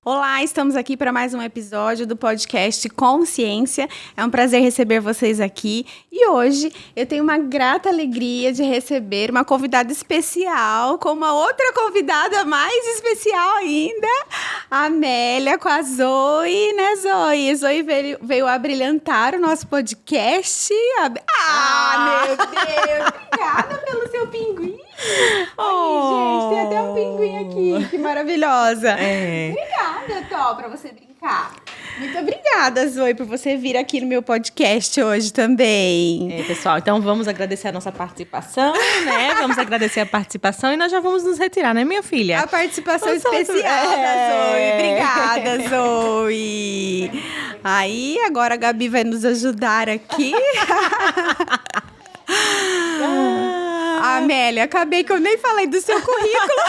Olá, estamos aqui para mais um episódio do podcast Consciência. É um prazer receber vocês aqui. E hoje eu tenho uma grata alegria de receber uma convidada especial, com uma outra convidada mais especial ainda, a Amélia com a Zoe, né, Zoe? A Zoe veio abrilhantar o nosso podcast. Meu Deus! Obrigada pelo seu pinguim. Gente, tem até um pinguim aqui, que maravilhosa. Obrigada, Tó, pra você brincar. Muito obrigada, Zoe, por você vir aqui no meu podcast hoje também. Pessoal, então vamos agradecer a nossa participação, né? Vamos agradecer a participação e nós já vamos nos retirar, né, minha filha? A participação especial da Zoe. Obrigada, Zoe. Aí, agora a Gabi vai nos ajudar aqui. Amélia, acabei que eu nem falei do seu currículo.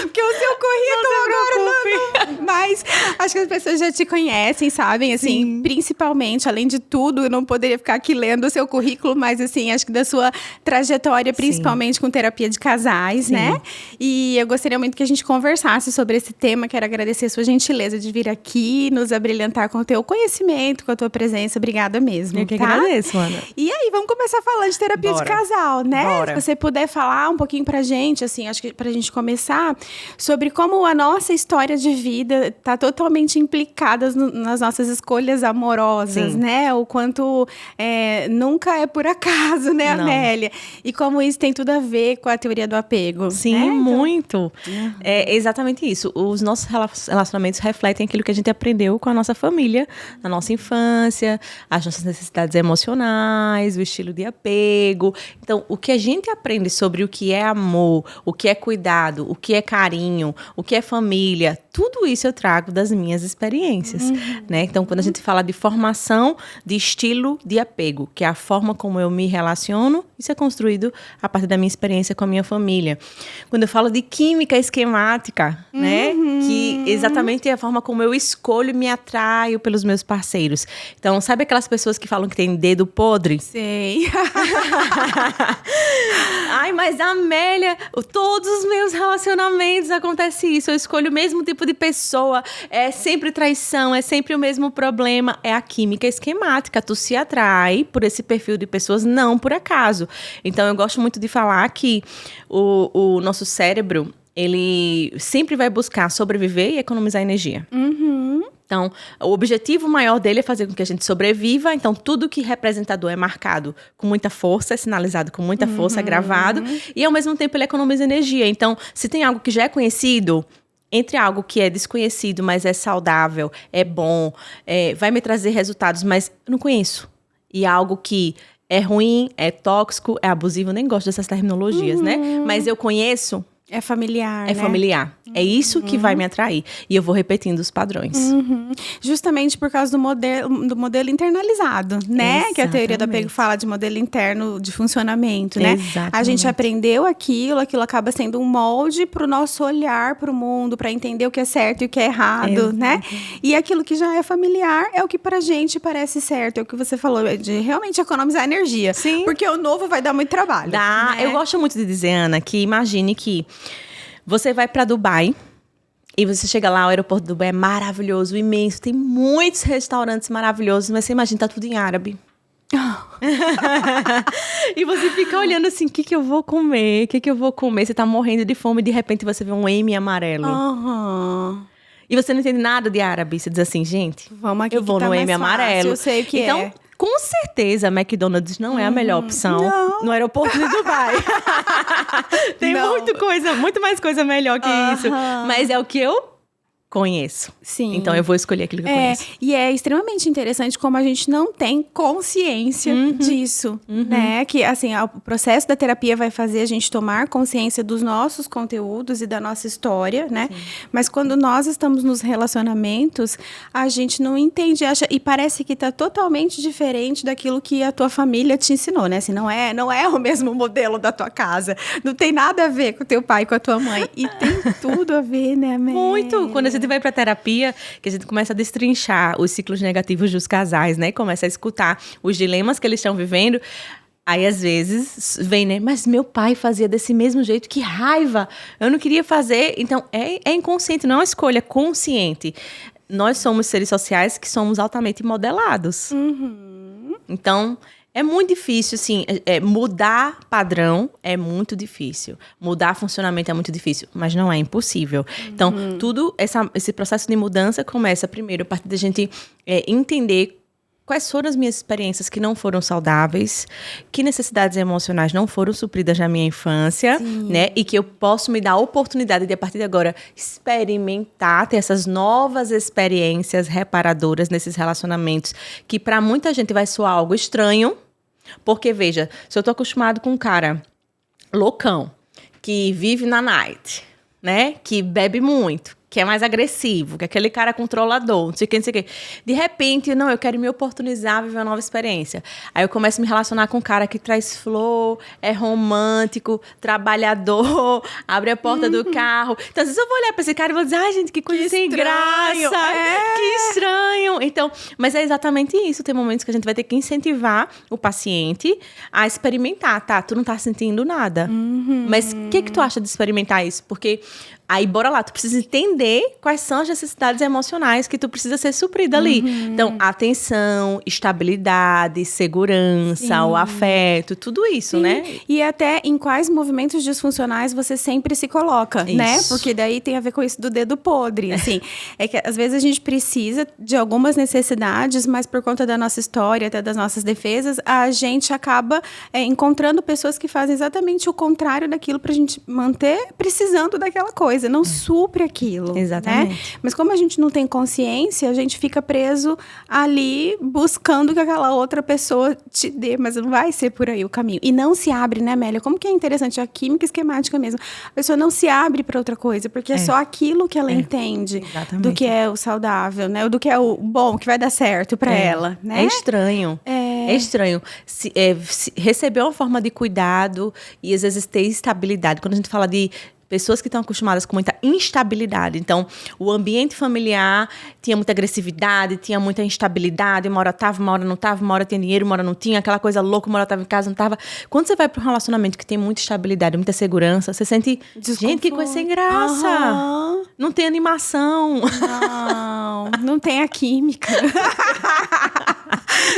Porque o seu currículo agora não. Mas acho que as pessoas já te conhecem, sabem? Assim, sim. Principalmente, além de tudo, eu não poderia ficar aqui lendo o seu currículo, mas assim, acho que da sua trajetória, principalmente com terapia de casais, né? E eu gostaria muito que a gente conversasse sobre esse tema. Quero agradecer a sua gentileza de vir aqui, nos abrilhantar com o teu conhecimento, com a tua presença. Obrigada mesmo. Eu que agradeço, Ana. E aí, vamos começar falando de terapia de casal, né? Bora. Se você puder falar um pouquinho pra gente, assim, acho que pra gente começar, sobre como a nossa história de vida está totalmente implicada nas nossas escolhas amorosas, sim, né? O quanto nunca é por acaso, né, não, Amélia? E como isso tem tudo a ver com a teoria do apego. Sim, né? muito. É exatamente isso. Os nossos relacionamentos refletem aquilo que a gente aprendeu com a nossa família, na nossa infância, as nossas necessidades emocionais, o estilo de apego. Então, o que a gente aprende sobre o que é amor, o que é cuidado, o que é carinho, o que é família, tudo isso eu trago das minhas experiências, né? Então, quando a gente fala de formação de estilo de apego, que é a forma como eu me relaciono, isso é construído a partir da minha experiência com a minha família. Quando eu falo de química esquemática, né? Que exatamente é a forma como eu escolho e me atraio pelos meus parceiros. Então, sabe aquelas pessoas que falam que tem dedo podre? Sei. Ai, mas Amélia, todos os meus relacionamentos acontece isso. Eu escolho o mesmo tipo de pessoa, é sempre traição, é sempre o mesmo problema. É a química esquemática. Tu se atrai por esse perfil de pessoas, não por acaso. Então, eu gosto muito de falar que o nosso cérebro, ele sempre vai buscar sobreviver e economizar energia. Então, o objetivo maior dele é fazer com que a gente sobreviva. Então, tudo que representador é marcado com muita força, é sinalizado com muita força, é gravado. E, ao mesmo tempo, ele economiza energia. Então, se tem algo que já é conhecido, entre algo que é desconhecido, mas é saudável, é bom, vai me trazer resultados, mas eu não conheço. E algo que é ruim, é tóxico, é abusivo, nem gosto dessas terminologias, né? Mas eu conheço. É familiar, né? É familiar. É isso que vai me atrair. E eu vou repetindo os padrões. Justamente por causa do modelo internalizado, né? Exatamente. Que a teoria do apego fala de modelo interno de funcionamento, né? Exatamente. A gente aprendeu aquilo acaba sendo um molde para o nosso olhar para o mundo, para entender o que é certo e o que é errado, né? E aquilo que já é familiar é o que pra gente parece certo. É o que você falou, de realmente economizar energia. Sim. Porque o novo vai dar muito trabalho. Dá. Né? Eu gosto muito de dizer, Ana, que imagine que você vai para Dubai e você chega lá, o aeroporto de Dubai é maravilhoso, imenso, tem muitos restaurantes maravilhosos, mas você imagina, tá tudo em árabe. E você fica olhando assim, o que eu vou comer? O que eu vou comer? Você tá morrendo de fome e de repente você vê um M amarelo. E você não entende nada de árabe. Você diz assim, gente, vamos aqui eu vou no M amarelo. Eu sei o que então, com certeza, McDonald's não é a melhor opção no aeroporto de Dubai. Tem muito mais coisa melhor que isso. Mas é o que eu conheço. Sim. Então, eu vou escolher aquilo que eu conheço. E é extremamente interessante como a gente não tem consciência disso, né? Que, assim, o processo da terapia vai fazer a gente tomar consciência dos nossos conteúdos e da nossa história, né? Sim. Mas quando nós estamos nos relacionamentos, a gente não entende, e parece que tá totalmente diferente daquilo que a tua família te ensinou, né? Assim, não é o mesmo modelo da tua casa. Não tem nada a ver com o teu pai e com a tua mãe. E tem tudo a ver, né, Amélia? Muito! Quando a gente vai pra terapia, que a gente começa a destrinchar os ciclos negativos dos casais, né? Começa a escutar os dilemas que eles estão vivendo. Aí, às vezes, vem, né? Mas meu pai fazia desse mesmo jeito, que raiva! Eu não queria fazer. Então, é inconsciente, não é uma escolha consciente. Nós somos seres sociais que somos altamente modelados. Então, é muito difícil, assim, mudar padrão é muito difícil. Mudar funcionamento é muito difícil, mas não é impossível. Então, esse processo de mudança começa primeiro a partir da gente entender quais foram as minhas experiências que não foram saudáveis, que necessidades emocionais não foram supridas na minha infância, né? E que eu posso me dar a oportunidade de, a partir de agora, experimentar, ter essas novas experiências reparadoras nesses relacionamentos, que para muita gente vai soar algo estranho, porque, veja, se eu tô acostumado com um cara loucão, que vive na night, né? Que bebe muito, que é mais agressivo, que é aquele cara controlador, não sei o que, não sei o que. De repente, não, eu quero me oportunizar a viver uma nova experiência. Aí eu começo a me relacionar com um cara que traz flor, é romântico, trabalhador, abre a porta do carro. Então, às vezes eu vou olhar pra esse cara e vou dizer, ai, gente, que coisa sem graça, que estranho. Então, mas é exatamente isso. Tem momentos que a gente vai ter que incentivar o paciente a experimentar, tá? Tu não tá sentindo nada. Mas o que tu acha de experimentar isso? Porque aí, bora lá, tu precisa entender quais são as necessidades emocionais que tu precisa ser suprida ali. Então, atenção, estabilidade, segurança, o afeto, tudo isso, né? E até em quais movimentos disfuncionais você sempre se coloca, né? Porque daí tem a ver com isso do dedo podre, assim. É que às vezes a gente precisa de algumas necessidades, mas por conta da nossa história, até das nossas defesas, a gente acaba encontrando pessoas que fazem exatamente o contrário daquilo pra gente manter precisando daquela coisa. Não supre aquilo. Exatamente. Né? Mas como a gente não tem consciência, a gente fica preso ali buscando que aquela outra pessoa te dê, mas não vai ser por aí o caminho. E não se abre, né, Amélia? Como que é interessante a química esquemática mesmo. A pessoa não se abre para outra coisa, porque é só aquilo que ela entende. Exatamente. Do que é o saudável, né? Do que é o bom, que vai dar certo para ela, né? É estranho. É estranho. Receber uma forma de cuidado e, às vezes, ter estabilidade. Quando a gente fala de pessoas que estão acostumadas com muita instabilidade. Então, o ambiente familiar tinha muita agressividade, tinha muita instabilidade. Uma hora tava, uma hora não tava, uma hora tinha dinheiro, uma hora não tinha. Aquela coisa louca, uma hora tava em casa, não tava. Quando você vai para um relacionamento que tem muita estabilidade, muita segurança, você sente, gente, que coisa sem graça. Não tem animação. Não tem a química.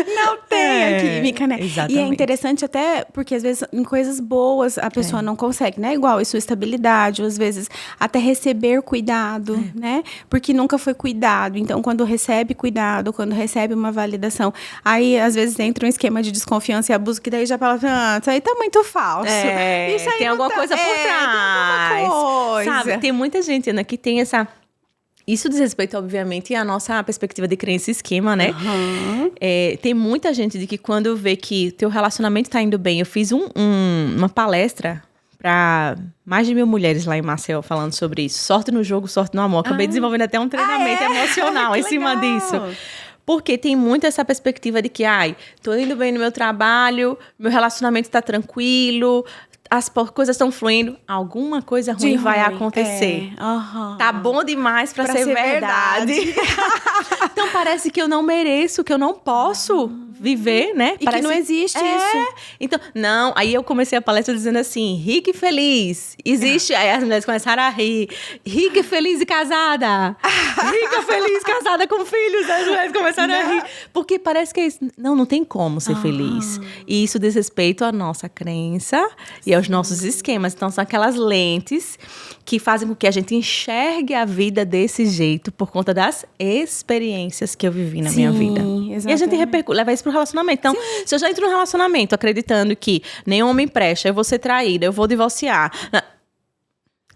Não tem a química, né? Exatamente. E é interessante até porque, às vezes, em coisas boas, a pessoa não consegue, né? Igual isso, estabilidade, ou às vezes até receber cuidado, né? Porque nunca foi cuidado. Então, quando recebe cuidado, quando recebe uma validação, aí, às vezes, entra um esquema de desconfiança e abuso, que daí já fala, isso aí tá muito falso. Isso aí tem alguma coisa por trás. Tem alguma coisa. Sabe, tem muita gente, Ana, que tem essa... Isso diz respeito, obviamente, à nossa perspectiva de crença e esquema, né? Tem muita gente de que quando vê que teu relacionamento tá indo bem... Eu fiz uma palestra para mais de 1.000 mulheres lá em Maceió falando sobre isso. Sorte no jogo, sorte no amor. Acabei desenvolvendo até um treinamento emocional em cima disso. Porque tem muito essa perspectiva de que, tô indo bem no meu trabalho, meu relacionamento tá tranquilo... As coisas estão fluindo, alguma coisa ruim vai acontecer. Tá bom demais pra ser verdade. Então parece que eu não mereço, que eu não posso viver, né? E parece que não existe isso. Então, não, aí eu comecei a palestra dizendo assim, rica e feliz, existe, aí as mulheres começaram a rir, rica e feliz e casada, rica, feliz, casada com filhos, as mulheres começaram a rir, porque parece que é isso. Não tem como ser feliz. E isso diz respeito à nossa crença e aos nossos esquemas. Então, são aquelas lentes que fazem com que a gente enxergue a vida desse jeito por conta das experiências que eu vivi na minha vida. Exatamente. E a gente leva isso pro relacionamento. Então, se eu já entro no relacionamento acreditando que nenhum homem presta, eu vou ser traída, eu vou divorciar...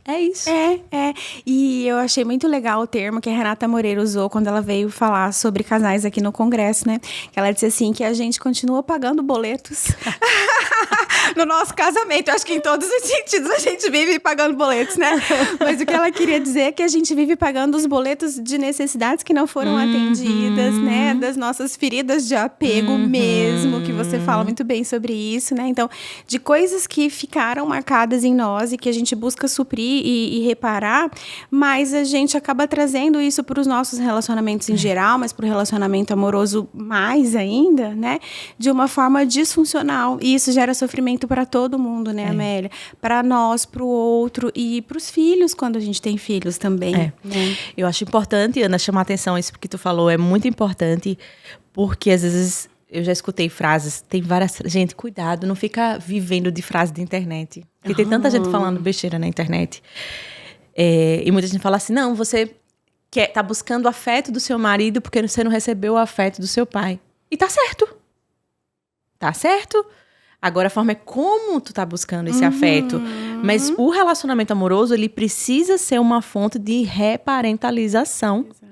É isso. E eu achei muito legal o termo que a Renata Moreira usou quando ela veio falar sobre casais aqui no Congresso, né? Que ela disse assim, que a gente continua pagando boletos no nosso casamento. Eu acho que em todos os sentidos a gente vive pagando boletos, né? Mas o que ela queria dizer é que a gente vive pagando os boletos de necessidades que não foram atendidas, né? Das nossas feridas de apego mesmo, que você fala muito bem sobre isso, né? Então, de coisas que ficaram marcadas em nós e que a gente busca suprir suprir e reparar, mas a gente acaba trazendo isso para os nossos relacionamentos em geral, mas para o relacionamento amoroso mais ainda, né? De uma forma disfuncional. E isso gera sofrimento para todo mundo, né, Amélia? Para nós, para o outro e para os filhos, quando a gente tem filhos também. Né? Eu acho importante, Ana, chamar atenção a isso que tu falou. É muito importante, porque às vezes eu já escutei frases, tem várias... Gente, cuidado, não fica vivendo de frase de internet. Porque tem tanta gente falando besteira na internet. E muita gente fala assim, não, você tá buscando o afeto do seu marido porque você não recebeu o afeto do seu pai. E tá certo. Tá certo. Agora a forma é como tu tá buscando esse afeto. Mas o relacionamento amoroso, ele precisa ser uma fonte de reparentalização. Exato.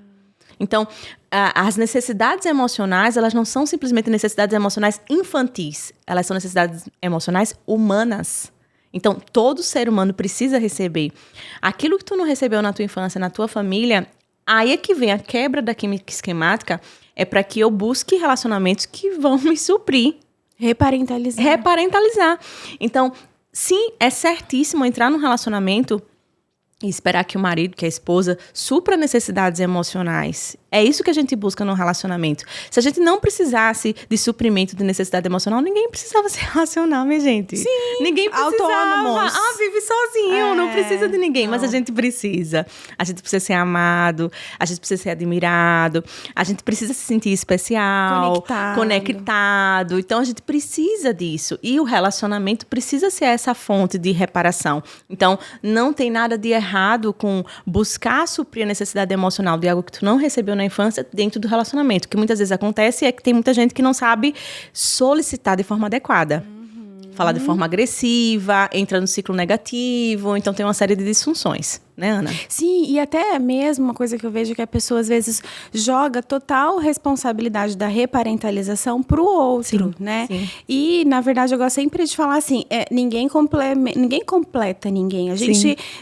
Então, as necessidades emocionais, elas não são simplesmente necessidades emocionais infantis. Elas são necessidades emocionais humanas. Então, todo ser humano precisa receber. Aquilo que tu não recebeu na tua infância, na tua família, aí é que vem a quebra da química esquemática, é para que eu busque relacionamentos que vão me suprir. Reparentalizar. Então, sim, é certíssimo entrar num relacionamento e esperar que o marido, que a esposa, supra necessidades emocionais. É isso que a gente busca no relacionamento. Se a gente não precisasse de suprimento de necessidade emocional, ninguém precisava se relacionar, minha gente. Sim, ninguém precisava. Autônomos. Vive sozinho, não precisa de ninguém. Não. Mas a gente precisa. A gente precisa ser amado, a gente precisa ser admirado, a gente precisa se sentir especial, conectado. Então, a gente precisa disso. E o relacionamento precisa ser essa fonte de reparação. Então, não tem nada de errado com buscar suprir a necessidade emocional de algo que tu não recebeu na infância dentro do relacionamento. O que muitas vezes acontece é que tem muita gente que não sabe solicitar de forma adequada. Falar de forma agressiva, entra no ciclo negativo, então tem uma série de disfunções, né, Ana? Sim, e até mesmo uma coisa que eu vejo que a pessoa às vezes joga total responsabilidade da reparentalização pro outro, né? Sim. E, na verdade, eu gosto sempre de falar assim, ninguém completa ninguém.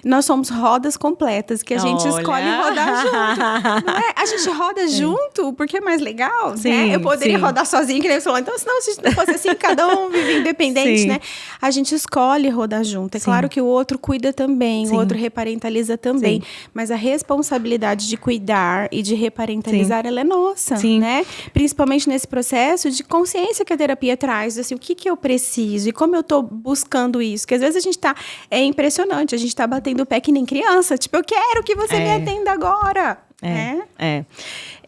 Nós somos rodas completas, que a gente escolhe rodar junto. Não é? A gente roda junto porque é mais legal, né? Eu poderia rodar sozinho, que nem você falou. Então, senão, se não fosse assim, cada um vive independente, né? A gente escolhe rodar junto. É claro que o outro cuida também, o outro reparentaliza também. Mas a responsabilidade de cuidar e de reparentalizar, ela é nossa, né? Principalmente nesse processo de consciência que a terapia traz, assim, o que eu preciso e como eu tô buscando isso. Porque às vezes a gente tá, é impressionante, a gente tá batendo o pé que nem criança. Tipo, eu quero que você me atenda agora.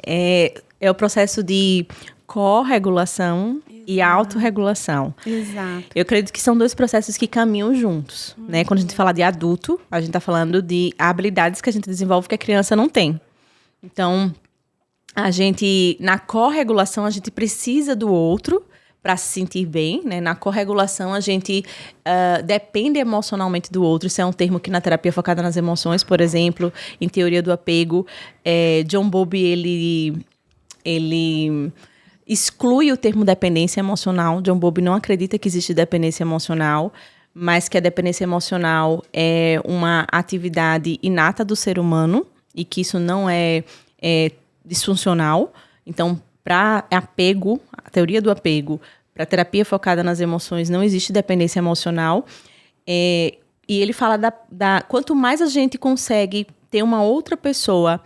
É o processo de corregulação e autorregulação. Exato. Eu acredito que são dois processos que caminham juntos, né? Quando a gente fala de adulto, a gente está falando de habilidades que a gente desenvolve que a criança não tem. Então, na corregulação, a gente precisa do outro para se sentir bem, né? Na corregulação, a gente depende emocionalmente do outro. Isso é um termo que na terapia focada nas emoções, por exemplo, em teoria do apego, John Bowlby, ele exclui o termo dependência emocional. John Bowlby não acredita que existe dependência emocional, mas que a dependência emocional é uma atividade inata do ser humano e que isso não é disfuncional. Então, para apego, a teoria do apego, para terapia focada nas emoções, não existe dependência emocional. E ele fala quanto mais a gente consegue ter uma outra pessoa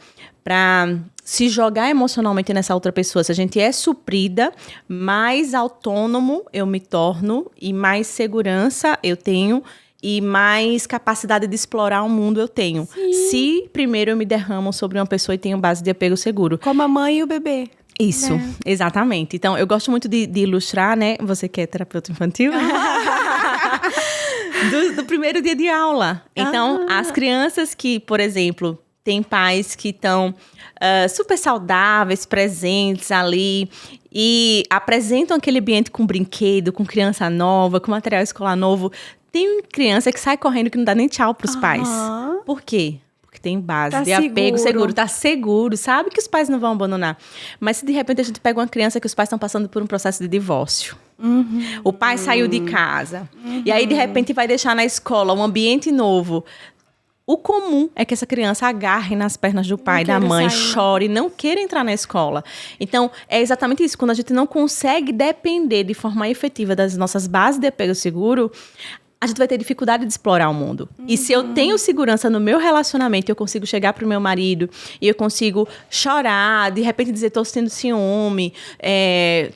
para se jogar emocionalmente nessa outra pessoa, se a gente é suprida, mais autônomo eu me torno e mais segurança eu tenho e mais capacidade de explorar o mundo eu tenho. Sim. Se primeiro eu me derramo sobre uma pessoa e tenho base de apego seguro. Como a mãe e o bebê. Isso, exatamente. Então, eu gosto muito de ilustrar, né? Você que é terapeuta infantil. do primeiro dia de aula. Então, as crianças que, por exemplo, têm pais que estão super saudáveis, presentes ali e apresentam aquele ambiente com brinquedo, com criança nova, com material escolar novo. Tem criança que sai correndo que não dá nem tchau pros pais. Por quê? Porque tem base de apego seguro. Tá seguro, sabe que os pais não vão abandonar. Mas se de repente a gente pega uma criança que os pais estão passando por um processo de divórcio. O pai saiu de casa. E aí, de repente, vai deixar na escola um ambiente novo. O comum é que essa criança agarre nas pernas do pai, da mãe, chore, não queira entrar na escola. Então, é exatamente isso. Quando a gente não consegue depender de forma efetiva das nossas bases de apego seguro, a gente vai ter dificuldade de explorar o mundo. E se eu tenho segurança no meu relacionamento, eu consigo chegar pro meu marido e eu consigo chorar, de repente dizer, tô sentindo ciúme,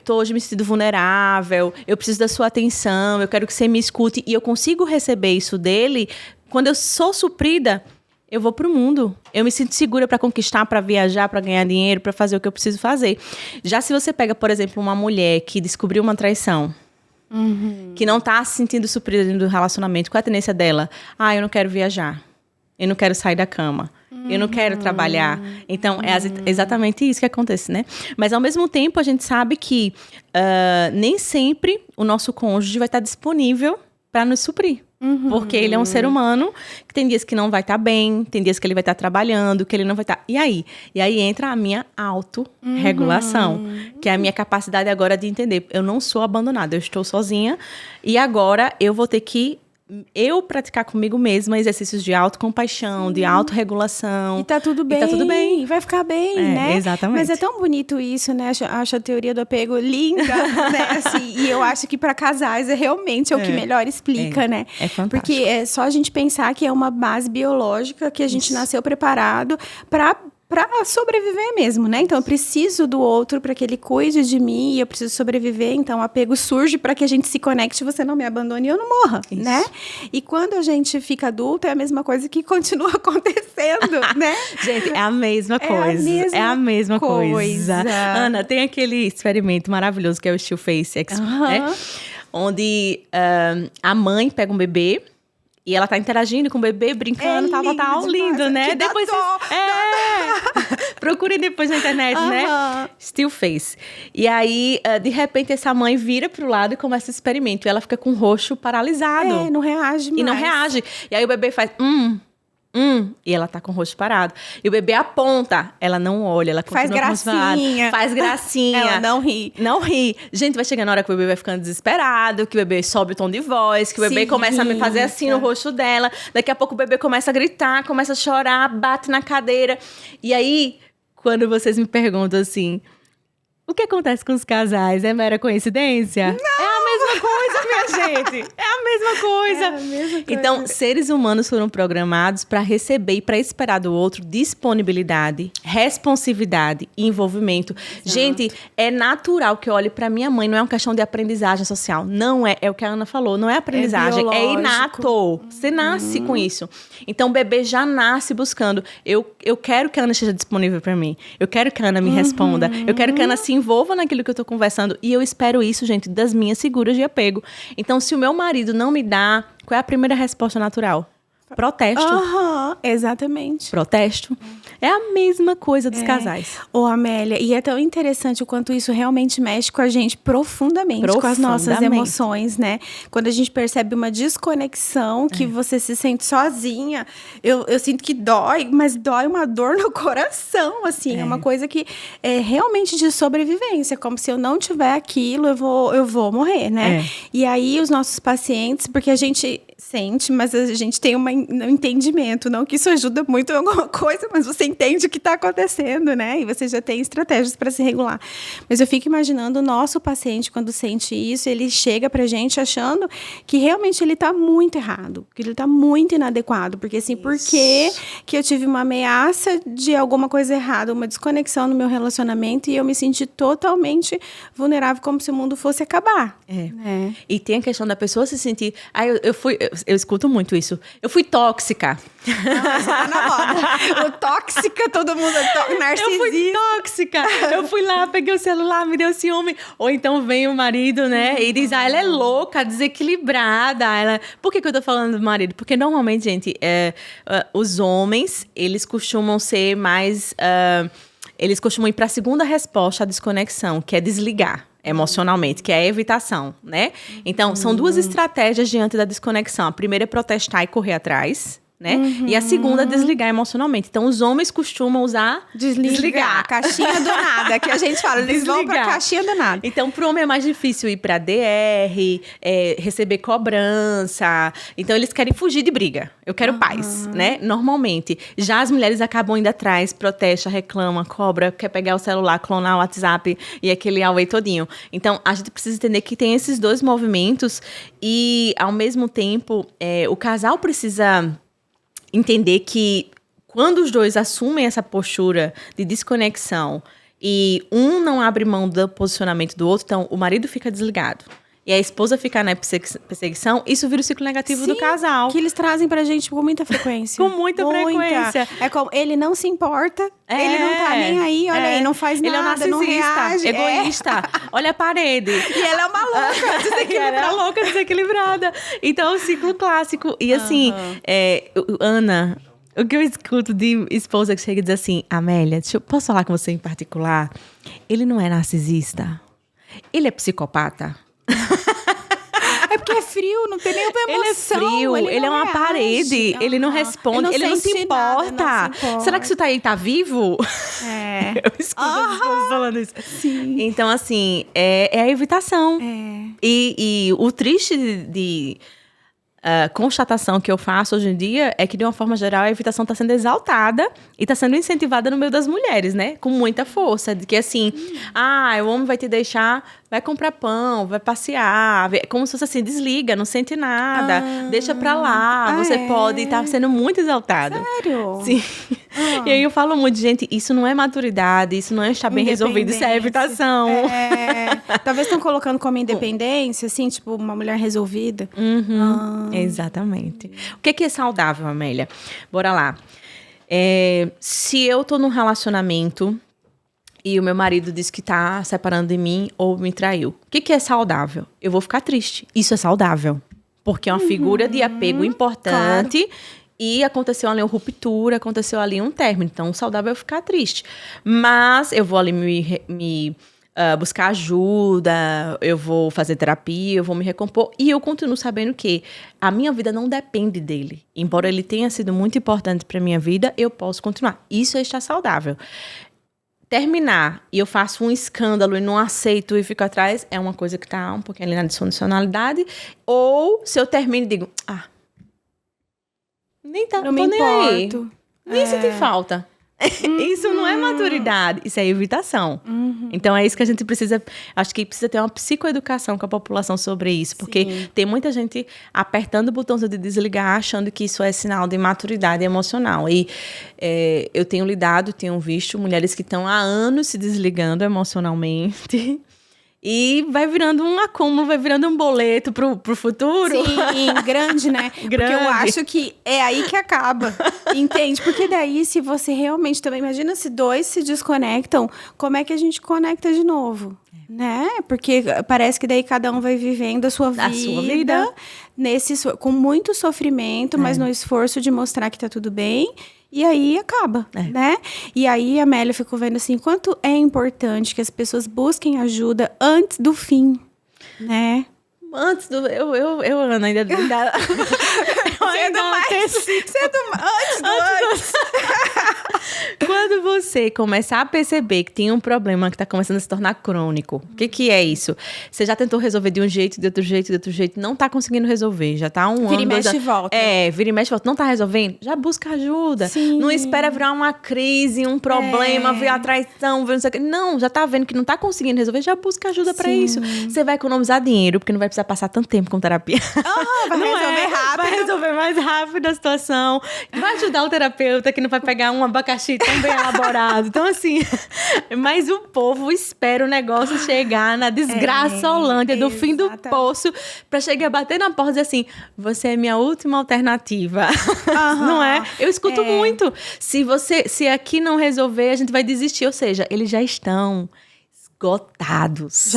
tô hoje me sentindo vulnerável, eu preciso da sua atenção, eu quero que você me escute, e eu consigo receber isso dele, quando eu sou suprida, eu vou pro mundo. Eu me sinto segura para conquistar, para viajar, para ganhar dinheiro, para fazer o que eu preciso fazer. Já se você pega, por exemplo, uma mulher que descobriu uma traição, que não tá se sentindo suprida dentro do relacionamento, qual é a tendência dela? Eu não quero viajar. Eu não quero sair da cama. Eu não quero trabalhar. Então, é exatamente isso que acontece, né? Mas, ao mesmo tempo, a gente sabe que nem sempre o nosso cônjuge vai estar disponível para nos suprir. Porque ele é um ser humano que tem dias que não vai estar bem, tem dias que ele vai estar trabalhando, que ele não vai estar... E aí? E aí entra a minha autorregulação, que é a minha capacidade agora de entender. Eu não sou abandonada, eu estou sozinha e agora eu vou ter que praticar comigo mesma exercícios de autocompaixão, de autorregulação. E tá tudo bem. E tá tudo bem. Vai ficar bem, né? Exatamente. Mas é tão bonito isso, né? Acho a teoria do apego linda, né? Assim, e eu acho que para casais realmente é o que melhor explica, né? É fantástico. Porque é só a gente pensar que é uma base biológica que a gente nasceu preparado para sobreviver mesmo, né? Então, eu preciso do outro para que ele cuide de mim e eu preciso sobreviver. Então, o apego surge para que a gente se conecte, você não me abandone e eu não morra, né? E quando a gente fica adulto, é a mesma coisa que continua acontecendo, né? Gente, é a mesma coisa. É a mesma coisa. Ana, tem aquele experimento maravilhoso que é o Still Face, né? Onde a mãe pega um bebê e ela tá interagindo com o bebê, brincando, tal, lindo, né? Depois procurem depois na internet, né? Still Face. E aí, de repente, essa mãe vira pro lado e começa o experimento. E ela fica com o rosto paralisado. Não reage mais. E não reage. E aí o bebê faz... E ela tá com o rosto parado. E o bebê aponta. Ela não olha, ela continua faz gracinha. Ela não ri. Não ri. Gente, vai chegar na hora que o bebê vai ficando desesperado, que o bebê sobe o tom de voz, que o bebê começa a me fazer assim no rosto dela. Daqui a pouco o bebê começa a gritar, começa a chorar, bate na cadeira. E aí, quando vocês me perguntam assim... O que acontece com os casais? É mera coincidência? Não! É a mesma coisa, minha gente. É a mesma coisa. Então, seres humanos foram programados para receber e para esperar do outro disponibilidade, responsividade e envolvimento. Exato. Gente, é natural que eu olhe para minha mãe. Não é uma questão de aprendizagem social. Não é. É o que a Ana falou. Não é aprendizagem. É inato. Você nasce com isso. Então, o bebê já nasce buscando. Eu quero que a Ana esteja disponível para mim. Eu quero que a Ana me responda. Eu quero que a Ana se envolva naquilo que eu tô conversando. E eu espero isso, gente, das minhas seguras de apego. Então, se o meu marido não me dá, qual é a primeira resposta natural? Protesto. Exatamente. Protesto. É a mesma coisa dos casais. Amélia, e é tão interessante o quanto isso realmente mexe com a gente profundamente. Com as nossas emoções, né? Quando a gente percebe uma desconexão, que você se sente sozinha, eu sinto que dói, mas dói uma dor no coração, assim. É uma coisa que é realmente de sobrevivência, como se eu não tiver aquilo, eu vou morrer, né? E aí, os nossos pacientes, porque a gente sente, mas a gente tem um entendimento, não que isso ajuda muito em alguma coisa, mas você entende o que está acontecendo, né? E você já tem estratégias para se regular. Mas eu fico imaginando o nosso paciente, quando sente isso, ele chega pra gente achando que realmente ele está muito errado, que ele está muito inadequado, porque assim, por que eu tive uma ameaça de alguma coisa errada, uma desconexão no meu relacionamento e eu me senti totalmente vulnerável, como se o mundo fosse acabar. E tem a questão da pessoa se sentir... Eu escuto muito isso. Eu fui tóxica. Não, isso tá na moda. O tóxica, todo mundo narcisista. Eu fui tóxica. Eu fui lá, peguei o celular, me deu ciúme. Ou então vem o marido, né? E diz, ela é louca, desequilibrada. Por que eu tô falando do marido? Porque normalmente, gente, os homens, eles costumam ser mais... eles costumam ir para a segunda resposta à desconexão, que é desligar emocionalmente, que é a evitação, né? Então, são duas estratégias diante da desconexão. A primeira é protestar e correr atrás, né? E a segunda, desligar emocionalmente. Então, os homens costumam usar desligar. Caixinha do nada, que a gente fala, eles vão pra caixinha do nada. Então, pro homem é mais difícil ir pra DR, receber cobrança. Então, eles querem fugir de briga. Eu quero paz, né? Normalmente. Já as mulheres acabam indo atrás, protesta, reclama, cobra, quer pegar o celular, clonar o WhatsApp e aquele Huawei todinho. Então, a gente precisa entender que tem esses dois movimentos e, ao mesmo tempo, o casal precisa entender que quando os dois assumem essa postura de desconexão e um não abre mão do posicionamento do outro, então o marido fica desligado e a esposa fica na perseguição, isso vira o ciclo negativo do casal. Que eles trazem pra gente com muita frequência. Com muita frequência. É como, ele não se importa, ele não tá nem aí, olha aí, não faz nada, ele é um não reage. egoísta, olha a parede. E ela é uma louca, desequilibrada. Ela é louca, desequilibrada. Então, é um ciclo clássico. E assim, Ana, o que eu escuto de esposa que chega e diz assim, Amélia, posso falar com você em particular? Ele não é narcisista? Ele é psicopata? É porque é frio, não tem nenhuma emoção. Ele é frio, ele é uma parede, ele não responde, ele não se importa. Será que isso tá vivo? Eu escuto as pessoas falando isso. Sim. Então, assim, é a evitação. E o triste de constatação que eu faço hoje em dia é que, de uma forma geral, a evitação está sendo exaltada e está sendo incentivada no meio das mulheres, né? Com muita força. De que, assim, o homem vai te deixar, vai comprar pão, vai passear. Como se fosse assim, desliga, não sente nada, deixa pra lá, você pode. Tá sendo muito exaltado. Sério? Sim. E aí eu falo muito, gente, isso não é maturidade, isso não é estar bem resolvido, isso é evitação. Talvez estão colocando como independência, assim, tipo, uma mulher resolvida. Exatamente. O que é saudável, Amélia? Bora lá. Se eu tô num relacionamento e o meu marido diz que tá separando de mim ou me traiu, o que é saudável? Eu vou ficar triste. Isso é saudável. Porque é uma figura de apego importante. Claro. E aconteceu ali uma ruptura, aconteceu ali um término. Então, o saudável é ficar triste. Mas eu vou ali me buscar ajuda, eu vou fazer terapia, eu vou me recompor. E eu continuo sabendo que a minha vida não depende dele. Embora ele tenha sido muito importante para a minha vida, eu posso continuar. Isso é estar saudável. Terminar e eu faço um escândalo e não aceito e fico atrás, é uma coisa que está um pouquinho ali na disfuncionalidade. Ou se eu termino e digo, nem tá, não me importo. Nem senti falta. Isso não é maturidade, isso é evitação. Então é isso que a gente precisa, acho que precisa ter uma psicoeducação com a população sobre isso, porque tem muita gente apertando o botãozinho de desligar, achando que isso é sinal de maturidade emocional. E eu tenho visto mulheres que estão há anos se desligando emocionalmente. E vai virando um acúmulo, vai virando um boleto pro futuro. Sim, grande, né? Grande. Porque eu acho que é aí que acaba, entende? Porque daí, se você realmente também... Imagina se dois se desconectam, como é que a gente conecta de novo? Né? Porque parece que daí cada um vai vivendo a sua vida. Com muito sofrimento, mas no esforço de mostrar que tá tudo bem. E aí acaba, né? E aí a Amélia ficou vendo assim, quanto é importante que as pessoas busquem ajuda antes do fim, né? Antes do... Eu Ana, ainda... Antes. Quando você começar a perceber que tem um problema que está começando a se tornar crônico, o que é isso? Você já tentou resolver de um jeito, de outro jeito, não está conseguindo resolver, já está um ano... Vira e mexe e volta. Vira e mexe e volta. Não está resolvendo? Já busca ajuda. Sim. Não espera virar uma crise, um problema, vir a traição, ver não sei o que. Não, já está vendo que não está conseguindo resolver, já busca ajuda para isso. Você vai economizar dinheiro, porque não vai precisar passar tanto tempo com terapia. Vai resolver rápido. Vai resolver mais rápido a situação. Vai ajudar o terapeuta que não vai pegar um abacaxi tão bem elaborado. Então, assim, mas o povo espera o negócio chegar na desgraça Holândia do fim do poço pra chegar a bater na porta e dizer assim, você é minha última alternativa. Não é? Eu escuto muito. Se aqui não resolver, a gente vai desistir. Ou seja, eles já estão esgotados.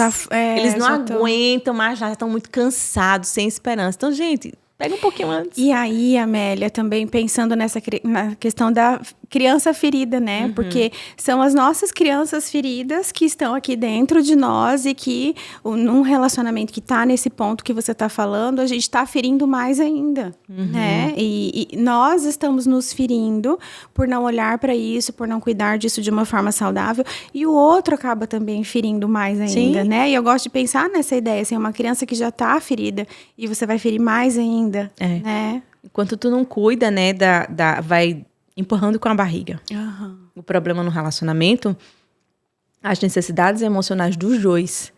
Eles não aguentam mais, já estão muito cansados, sem esperança. Então, gente, pega um pouquinho antes. E aí, Amélia, também pensando na questão da criança ferida, né? Porque são as nossas crianças feridas que estão aqui dentro de nós e que num relacionamento que tá nesse ponto que você tá falando, a gente tá ferindo mais ainda, né? E nós estamos nos ferindo por não olhar para isso, por não cuidar disso de uma forma saudável, e o outro acaba também ferindo mais ainda, né? E eu gosto de pensar nessa ideia, assim, uma criança que já tá ferida e você vai ferir mais ainda, né? Enquanto tu não cuida, né, vai empurrando com a barriga. O problema no relacionamento, as necessidades emocionais dos dois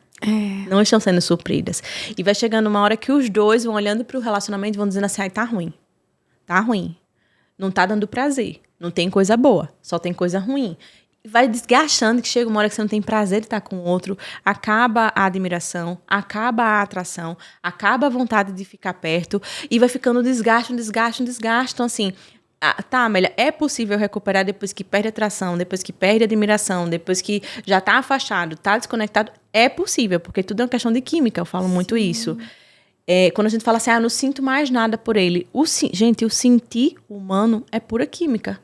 não estão sendo supridas. E vai chegando uma hora que os dois vão olhando para o relacionamento e vão dizendo assim, ai, tá ruim. Tá ruim. Não tá dando prazer. Não tem coisa boa. Só tem coisa ruim. Vai desgastando, que chega uma hora que você não tem prazer de estar com o outro, acaba a admiração, acaba a atração, acaba a vontade de ficar perto e vai ficando um desgaste. Então, assim, tá, Amélia, é possível recuperar depois que perde a atração, depois que perde a admiração, depois que já tá afastado, tá desconectado? É possível, porque tudo é uma questão de química, eu falo muito isso. Quando a gente fala assim, não sinto mais nada por ele. Gente, o sentir humano é pura química.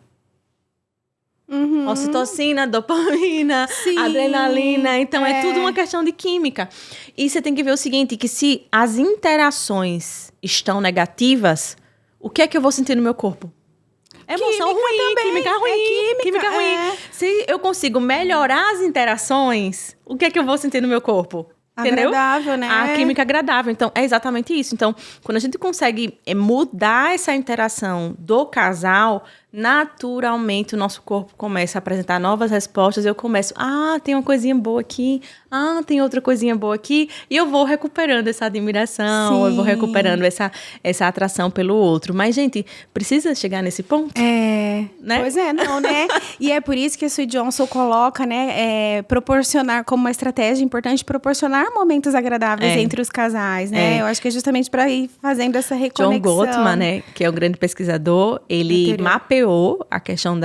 Ocitocina, dopamina, adrenalina. Então, é tudo uma questão de química. E você tem que ver o seguinte, que se as interações estão negativas, o que é que eu vou sentir no meu corpo? Emoção ruim, química ruim. Se eu consigo melhorar as interações, o que é que eu vou sentir no meu corpo? Entendeu? Agradável, né? A química agradável. Então, é exatamente isso. Então, quando a gente consegue mudar essa interação do casal, naturalmente o nosso corpo começa a apresentar novas respostas. Eu começo, tem uma coisinha boa aqui, tem outra coisinha boa aqui, e eu vou recuperando essa admiração, eu vou recuperando essa atração pelo outro. Mas, gente, precisa chegar nesse ponto? Né? Pois não, né? E é por isso que a Sue Johnson coloca, né, proporcionar como uma estratégia importante, proporcionar momentos agradáveis entre os casais, né? Eu acho que é justamente para ir fazendo essa reconexão. John Gottman, né, que é um grande pesquisador, ele mapeou a questão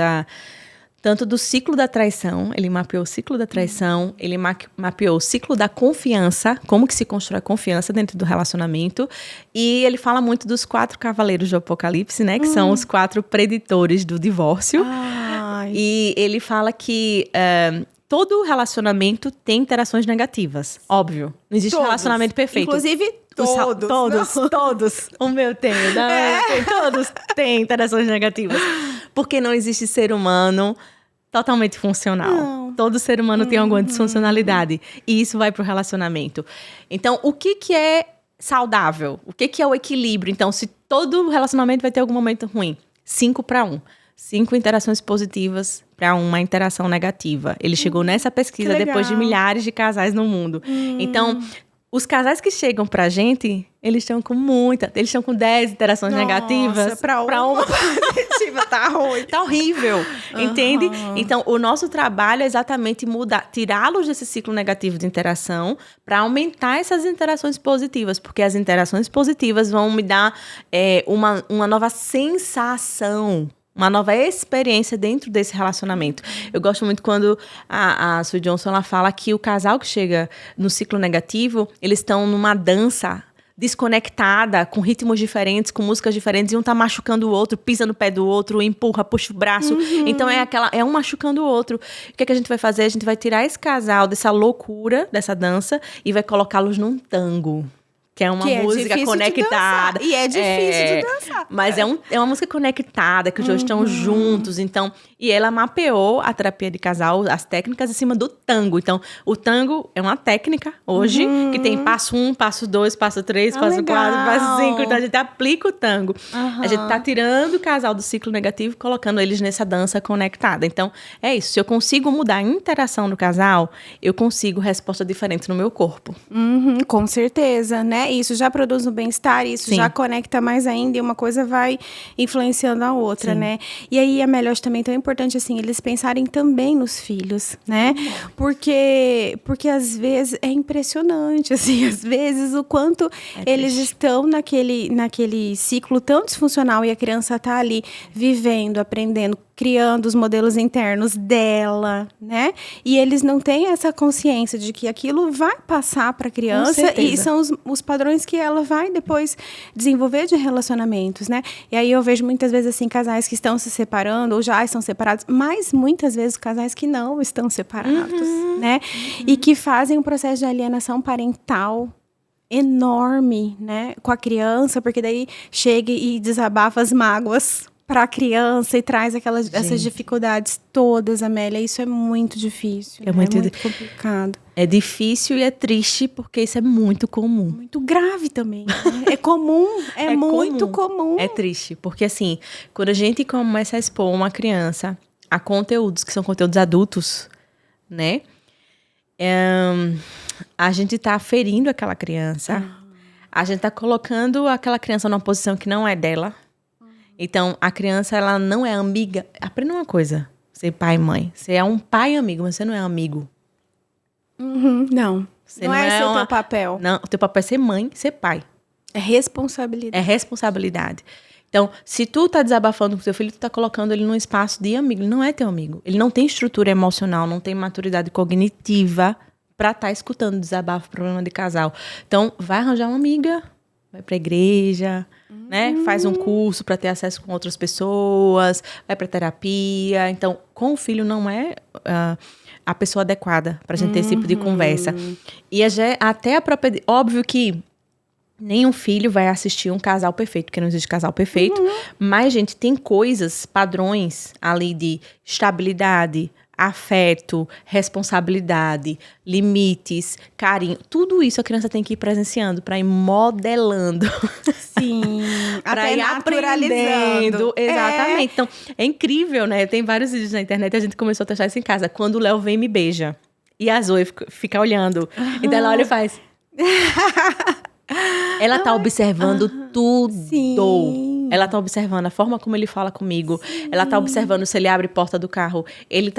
tanto do ciclo da traição, ele mapeou o ciclo da traição, ele mapeou o ciclo da confiança, como que se constrói a confiança dentro do relacionamento, e ele fala muito dos 4 cavaleiros do Apocalipse, né, que são os 4 preditores do divórcio. E ele fala que todo relacionamento tem interações negativas, óbvio. Não existe relacionamento perfeito. Inclusive Todos. O meu tem, todos têm interações negativas. Porque não existe ser humano totalmente funcional. Não. Todo ser humano tem alguma disfuncionalidade. E isso vai pro relacionamento. Então, o que é saudável? O que é o equilíbrio? Então, se todo relacionamento vai ter algum momento ruim, 5-1. 5 interações positivas para uma interação negativa. Ele chegou nessa pesquisa depois de milhares de casais no mundo. Então, os casais que chegam pra gente, eles estão com 10 interações negativas. Pra uma positiva tá ruim. Tá horrível, entende? Então, o nosso trabalho é exatamente tirá-los desse ciclo negativo de interação para aumentar essas interações positivas, porque as interações positivas vão me dar uma nova sensação, uma nova experiência dentro desse relacionamento. Eu gosto muito quando a Sue Johnson ela fala que o casal que chega no ciclo negativo, eles estão numa dança desconectada, com ritmos diferentes, com músicas diferentes, e um tá machucando o outro, pisa no pé do outro, empurra, puxa o braço. Então é um machucando o outro. O que é que a gente vai fazer? A gente vai tirar esse casal dessa loucura, dessa dança, e vai colocá-los num tango. Que é uma música conectada. E é difícil de dançar. Mas é uma música conectada, que os dois estão juntos. Então, e ela mapeou a terapia de casal, as técnicas em cima do tango. Então, o tango é uma técnica hoje, que tem passo 1, passo 2, passo 3, passo 4, passo 5. Então, a gente aplica o tango. A gente tá tirando o casal do ciclo negativo e colocando eles nessa dança conectada. Então, é isso. Se eu consigo mudar a interação do casal, eu consigo resposta diferente no meu corpo. Com certeza, né? Isso já produz um bem-estar, isso já conecta mais ainda e uma coisa vai influenciando a outra, né? E aí, a melhor também tão importante, assim, eles pensarem também nos filhos, né? Porque às vezes é impressionante, assim, às vezes o quanto eles estão naquele ciclo tão disfuncional e a criança tá ali vivendo, aprendendo, criando os modelos internos dela, né? E eles não têm essa consciência de que aquilo vai passar para a criança e são os padrões padrões que ela vai depois desenvolver de relacionamentos, né? E aí eu vejo muitas vezes, assim, casais que estão se separando ou já estão separados, mas muitas vezes casais que não estão separados, né? E que fazem um processo de alienação parental enorme, né? Com a criança, porque daí chega e desabafa as mágoas para a criança e traz essas dificuldades todas, Amélia. Isso é muito difícil. É muito complicado. É difícil e é triste porque isso é muito comum. Muito grave também. Né? É comum, é muito comum. É triste, porque assim, quando a gente começa a expor uma criança a conteúdos que são conteúdos adultos, né? A gente tá ferindo aquela criança. A gente tá colocando aquela criança numa posição que não é dela. Então, a criança, ela não é amiga. Aprenda uma coisa, ser pai e mãe. Você é um pai amigo, mas você não é amigo. Não. Você não é esse o teu papel. Não, o teu papel é ser mãe, ser pai. É responsabilidade. É responsabilidade. Então, se tu tá desabafando com teu filho, tu tá colocando ele num espaço de amigo. Ele não é teu amigo. Ele não tem estrutura emocional, não tem maturidade cognitiva pra estar escutando desabafo, problema de casal. Então, vai arranjar uma amiga, vai pra igreja, né? Faz um curso para ter acesso com outras pessoas, vai para terapia. Então, com o filho não é a pessoa adequada para a gente ter esse tipo de conversa. E até a própria... Óbvio que nenhum filho vai assistir um casal perfeito, porque não existe casal perfeito. Mas, gente, tem coisas, padrões ali de estabilidade, afeto, responsabilidade, limites, carinho. Tudo isso a criança tem que ir presenciando para ir modelando. Sim. Para ir aprendendo. Exatamente. Então, é incrível, né? Tem vários vídeos na internet e a gente começou a testar isso em casa. Quando o Léo vem e me beija. E a Zoe fica olhando. Então, ela olha e faz... Ela tá observando tudo. Sim. Ela tá observando a forma como ele fala comigo. Sim. Ela tá observando se ele abre a porta do carro.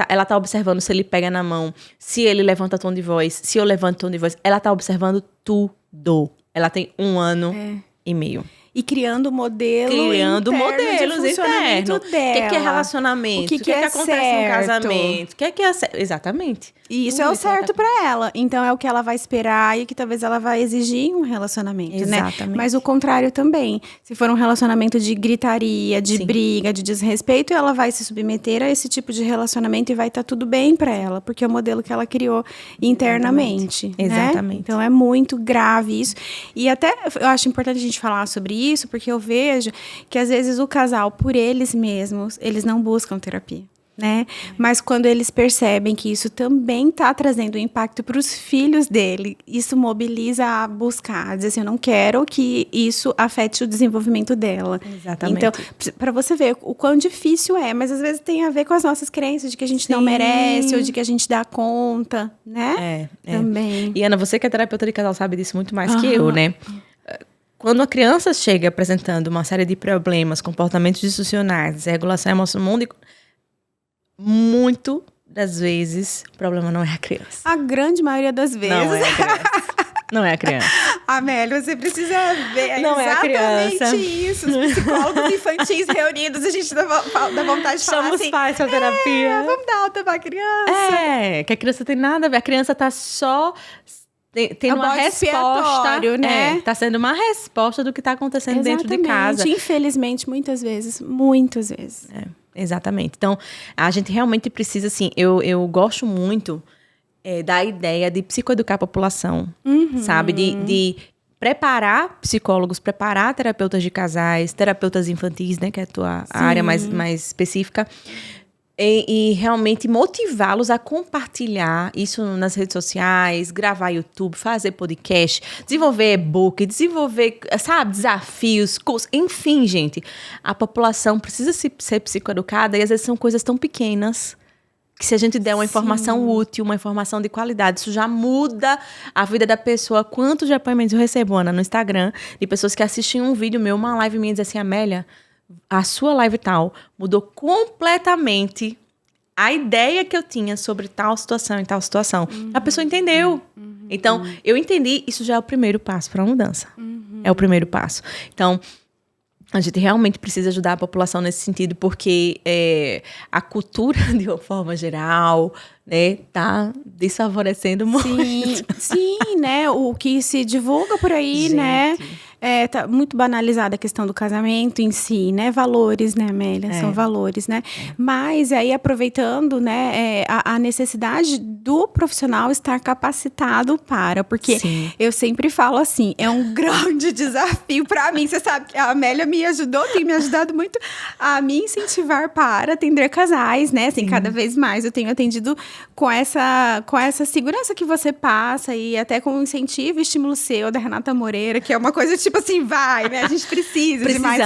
Ela tá observando se ele pega na mão. Se ele levanta tom de voz. Se eu levanto tom de voz. Ela tá observando tudo. Ela tem 1 ano e meio. E criando modelos modelos internos. O que é relacionamento? O que é acontece no casamento? O que é certo? Exatamente. E isso é o certo pra ela. Então, é o que ela vai esperar e que talvez ela vai exigir em um relacionamento, Exatamente. né? Mas o contrário também. Se for um relacionamento de gritaria, de briga, de desrespeito, ela vai se submeter a esse tipo de relacionamento e vai estar tudo bem pra ela. Porque é o modelo que ela criou internamente. Exatamente. Né? Então, é muito grave isso. E até eu acho importante a gente falar sobre isso, porque eu vejo que às vezes o casal, por eles mesmos, eles não buscam terapia. Né? Mas quando eles percebem que isso também está trazendo impacto para os filhos dele, isso mobiliza a buscar, a dizer assim, eu não quero que isso afete o desenvolvimento dela. Exatamente. Então, para você ver o quão difícil é, mas às vezes tem a ver com as nossas crenças de que a gente não merece ou de que a gente dá conta, né? Também. E Ana, você que é terapeuta de casal sabe disso muito mais que eu, né? Quando a criança chega apresentando uma série de problemas, comportamentos disfuncionais, desregulação emocional, muito das vezes, o problema não é a criança. A grande maioria das vezes. Não é a criança. Não é a criança. Amélia, você precisa ver não exatamente é a criança. Isso. Os psicólogos infantis reunidos, a gente dá vontade de falar Chama assim... os pais pra terapia. Vamos dar alta pra criança. Que a criança tem nada a ver. A criança tá só... Tendo uma resposta, né? Tá sendo uma resposta do que tá acontecendo dentro de casa. Infelizmente, muitas vezes. Exatamente. Então, a gente realmente precisa, assim, eu gosto muito da ideia de psicoeducar a população, sabe? De preparar psicólogos, preparar terapeutas de casais, terapeutas infantis, né? Que é a tua área mais específica. E realmente motivá-los a compartilhar isso nas redes sociais, gravar YouTube, fazer podcast, desenvolver e-book, desenvolver, sabe, desafios, cursos. Enfim, gente, a população precisa ser psicoeducada e às vezes são coisas tão pequenas que se a gente der uma informação útil, uma informação de qualidade, isso já muda a vida da pessoa. Quantos depoimentos eu recebo, Ana, no Instagram, de pessoas que assistem um vídeo meu, uma live minha, e dizem assim, Amélia, a sua live tal mudou completamente a ideia que eu tinha sobre tal situação e tal situação. A pessoa entendeu. Então, eu entendi, isso já é o primeiro passo para a mudança. É o primeiro passo. Então, A gente realmente precisa ajudar a população nesse sentido, porque a cultura, de uma forma geral, né, tá desfavorecendo muito. Sim, né? O que se divulga por aí, né? Tá muito banalizada a questão do casamento em si, né? Valores, né, Amélia? São valores, né? Mas aí, aproveitando, né, a necessidade do profissional estar capacitado para, porque eu sempre falo assim, é um grande desafio para mim. Você sabe que a Amélia me ajudou, tem me ajudado muito a me incentivar para atender casais, né? Assim, cada vez mais eu tenho atendido com essa segurança que você passa e até com o incentivo e estímulo seu da Renata Moreira, que é uma coisa tipo assim, vai, né? A gente precisa de mais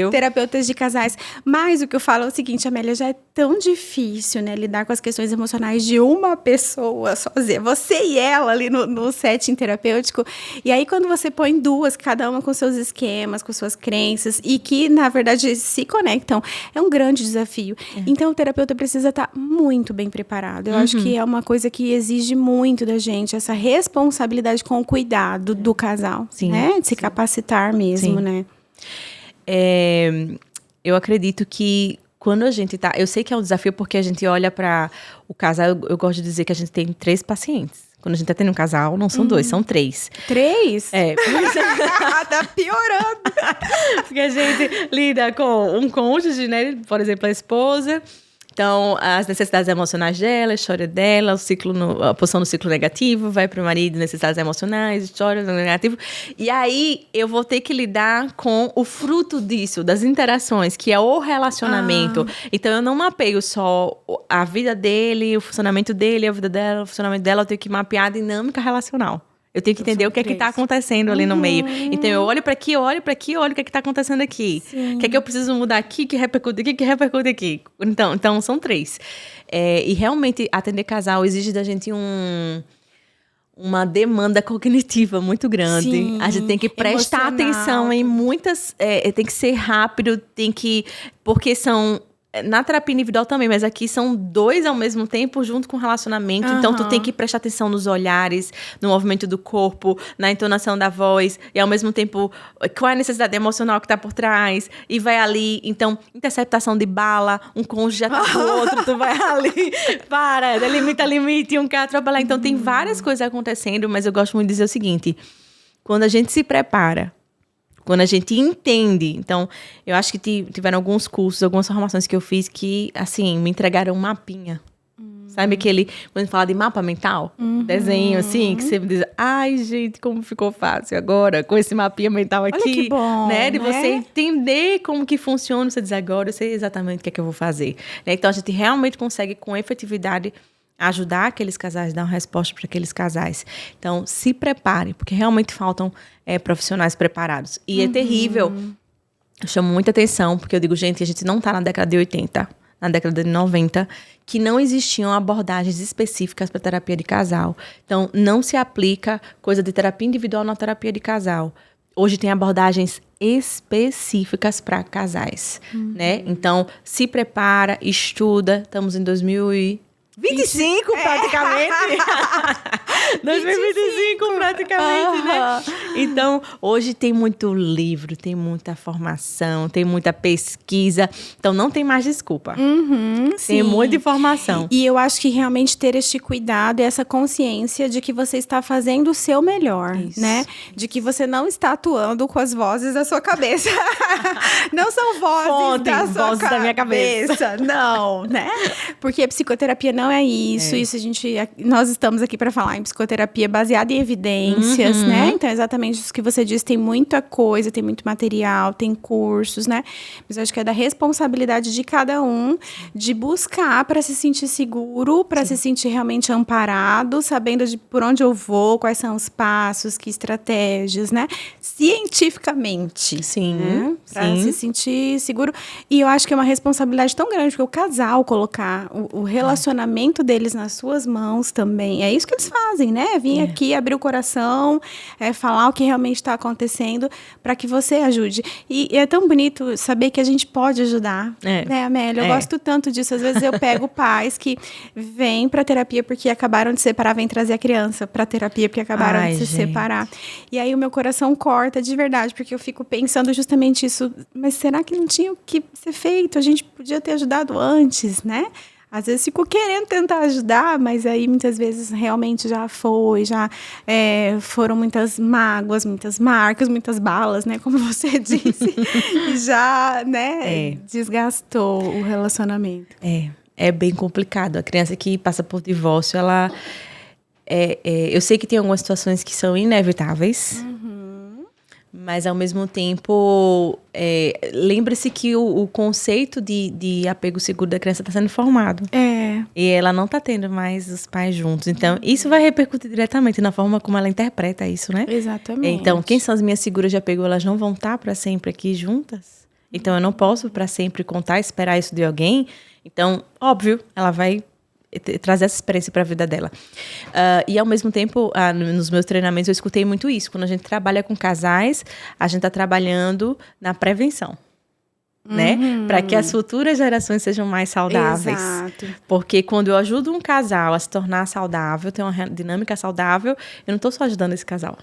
terapeutas de casais. Mas o que eu falo é o seguinte, Amélia, já é tão difícil, né? Lidar com as questões emocionais de uma pessoa sozinha. Você e ela ali no setting terapêutico. E aí, quando você põe duas, cada uma com seus esquemas, com suas crenças, e que, na verdade, se conectam, é um grande desafio. Então, o terapeuta precisa estar muito bem preparado. Eu acho que é uma coisa que exige muito da gente, essa responsabilidade com o cuidado do casal, né? De se capacitar mesmo, né? Eu acredito que quando a gente tá... Eu sei que é um desafio porque a gente olha para o casal, eu gosto de dizer que a gente tem 3 pacientes. Quando a gente tá tendo um casal, não são 2, são 3. 3? Tá piorando. Porque a gente lida com um cônjuge, né? Por exemplo, a esposa. Então, as necessidades emocionais dela, a história dela, a posição no ciclo negativo, vai para o marido, necessidades emocionais, história negativa. E aí, eu vou ter que lidar com o fruto disso, das interações, que é o relacionamento. Então, eu não mapeio só a vida dele, o funcionamento dele, a vida dela, o funcionamento dela. Eu tenho que mapear a dinâmica relacional. Eu tenho que entender o que é que está acontecendo ali no meio. Então, eu olho para aqui, olho o que é que está acontecendo aqui. O que é que eu preciso mudar aqui, que repercute aqui, que repercute aqui. Então são 3. E realmente, atender casal exige da gente uma demanda cognitiva muito grande. Sim, a gente tem que prestar atenção em muitas... tem que ser rápido, porque são... Na terapia individual também, mas aqui são 2 ao mesmo tempo junto com o relacionamento. Então, tu tem que prestar atenção nos olhares, no movimento do corpo, na entonação da voz. E, ao mesmo tempo, qual é a necessidade emocional que tá por trás. E vai ali. Então, interceptação de bala. Um cônjuge já tá com o outro. Tu vai ali. Para, delimita limite. Um quer atropelar. Então, tem várias coisas acontecendo. Mas eu gosto muito de dizer o seguinte. Quando a gente se prepara, quando a gente entende. Então, eu acho que tiveram alguns cursos, algumas formações que eu fiz que, assim, me entregaram um mapinha. Sabe aquele... Quando a gente fala de mapa mental, desenho, assim, que você diz... Ai, gente, como ficou fácil agora, com esse mapinha mental aqui. Olha que bom, né? De você entender como que funciona, você diz, agora eu sei exatamente o que é que eu vou fazer. Né? Então, a gente realmente consegue, com efetividade, ajudar aqueles casais, dar uma resposta para aqueles casais. Então, se preparem, porque realmente faltam profissionais preparados. E é terrível. Eu chamo muita atenção, porque eu digo, gente, a gente não está na década de 80, na década de 90, que não existiam abordagens específicas para terapia de casal. Então, não se aplica coisa de terapia individual na terapia de casal. Hoje tem abordagens específicas para casais, né? Então, se prepara, estuda. Estamos em 2025, praticamente. 2025, praticamente, né? Então, hoje tem muito livro, tem muita formação, tem muita pesquisa. Então, não tem mais desculpa. Tem muita informação. E eu acho que realmente ter este cuidado e essa consciência de que você está fazendo o seu melhor, né? De que você não está atuando com as vozes da sua cabeça. Não são vozes da minha cabeça. Não, né? Porque a psicoterapia não é isso. Isso nós estamos aqui para falar em psicoterapia baseada em evidências, né? Então, exatamente isso que você disse, tem muita coisa, tem muito material, tem cursos, né? Mas eu acho que é da responsabilidade de cada um de buscar para se sentir seguro, para se sentir realmente amparado, sabendo por onde eu vou, quais são os passos, que estratégias, né? Cientificamente. Sim. Né? Para se sentir seguro. E eu acho que é uma responsabilidade tão grande, porque o casal colocar o relacionamento deles nas suas mãos também. É isso que eles fazem, assim, né? Vim aqui abrir o coração, falar o que realmente está acontecendo para que você ajude. E é tão bonito saber que a gente pode ajudar, né, Amélia? Eu gosto tanto disso. Às vezes eu pego pais que vêm para terapia porque acabaram de separar, vêm trazer a criança para terapia porque acabaram de se separar. E aí o meu coração corta de verdade, porque eu fico pensando justamente isso. Mas será que não tinha o que ser feito? A gente podia ter ajudado antes, né? Às vezes fico querendo tentar ajudar, mas aí muitas vezes realmente já foram muitas mágoas, muitas marcas, muitas balas, né? Como você disse, e já, né, desgastou o relacionamento. É bem complicado. A criança que passa por divórcio, ela... eu sei que tem algumas situações que são inevitáveis, mas, ao mesmo tempo, lembre-se que o conceito de apego seguro da criança está sendo formado. E ela não está tendo mais os pais juntos. Então, isso vai repercutir diretamente na forma como ela interpreta isso, né? Exatamente. Então, quem são as minhas seguras de apego? Elas não vão estar para sempre aqui juntas? Então, eu não posso para sempre contar, esperar isso de alguém. Então, óbvio, ela vai trazer essa experiência para a vida dela. E, ao mesmo tempo, nos meus treinamentos, eu escutei muito isso. Quando a gente trabalha com casais, a gente está trabalhando na prevenção. Né? Para que as futuras gerações sejam mais saudáveis. Exato. Porque quando eu ajudo um casal a se tornar saudável, ter uma dinâmica saudável, eu não estou só ajudando esse casal.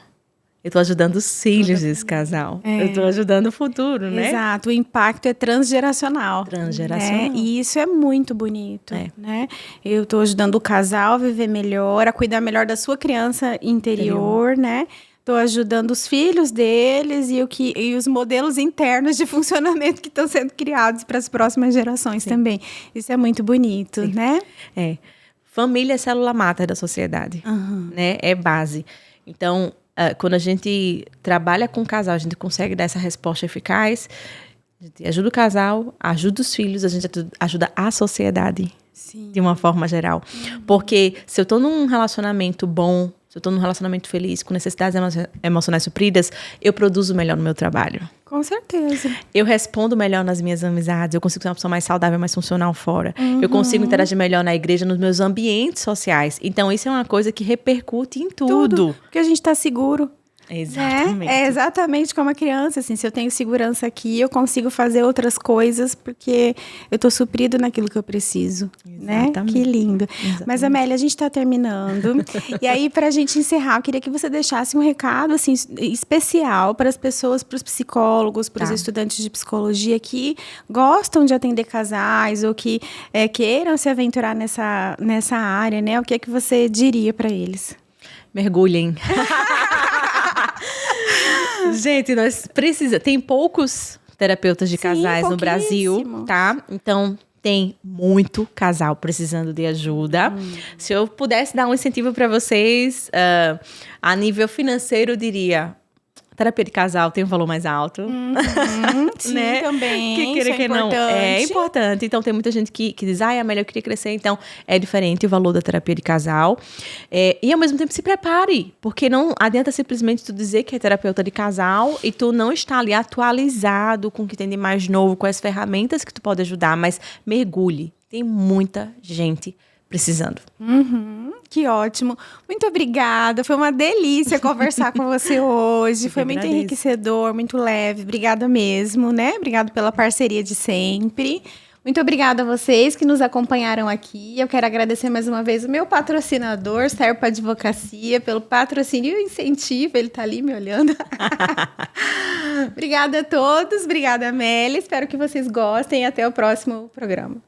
Eu estou ajudando os filhos desse casal. Eu estou ajudando o futuro, né? Exato. O impacto é transgeracional. Transgeracional. Né? E isso é muito bonito, né? Eu estou ajudando o casal a viver melhor, a cuidar melhor da sua criança interior, né? Estou ajudando os filhos deles e os modelos internos de funcionamento que estão sendo criados para as próximas gerações também. Isso é muito bonito, né? Família é célula máter da sociedade, né? É base. Então, quando a gente trabalha com o casal, a gente consegue dar essa resposta eficaz, a gente ajuda o casal, ajuda os filhos, a gente ajuda a sociedade. Sim. De uma forma geral. Porque se eu estou num relacionamento bom, se eu estou num relacionamento feliz, com necessidades emocionais supridas, eu produzo melhor no meu trabalho. Com certeza. Eu respondo melhor nas minhas amizades, eu consigo ser uma pessoa mais saudável, mais funcional fora. Eu consigo interagir melhor na igreja, nos meus ambientes sociais. Então, isso é uma coisa que repercute em tudo. Porque a gente está seguro. Exatamente. É exatamente como a criança, assim, se eu tenho segurança aqui, eu consigo fazer outras coisas porque eu estou suprido naquilo que eu preciso, né? Que lindo. Exatamente. Mas, Amélia, a gente está terminando. E aí, para a gente encerrar, eu queria que você deixasse um recado, assim, especial para as pessoas, para os psicólogos, para os estudantes de psicologia que gostam de atender casais ou que queiram se aventurar nessa área, né? O que é que você diria para eles? Mergulhem. Gente, tem poucos terapeutas de casais no Brasil, tá? Então, tem muito casal precisando de ajuda. Se eu pudesse dar um incentivo para vocês, a nível financeiro, eu diria... Terapia de casal tem um valor mais alto. Sim, né? Também. Que queira que não. É importante. Então, tem muita gente que diz, Amélia, eu queria crescer. Então, é diferente o valor da terapia de casal. E, ao mesmo tempo, se prepare. Porque não adianta simplesmente tu dizer que é terapeuta de casal e tu não está ali atualizado com o que tem de mais novo, com as ferramentas que tu pode ajudar. Mas mergulhe. Tem muita gente precisando. Que ótimo. Muito obrigada. Foi uma delícia conversar com você hoje. Foi muito enriquecedor, muito leve. Obrigada mesmo, né? Obrigada pela parceria de sempre. Muito obrigada a vocês que nos acompanharam aqui. Eu quero agradecer mais uma vez o meu patrocinador, Serpa Advocacia, pelo patrocínio e incentivo. Ele está ali me olhando. Obrigada a todos. Obrigada, Amélia. Espero que vocês gostem e até o próximo programa.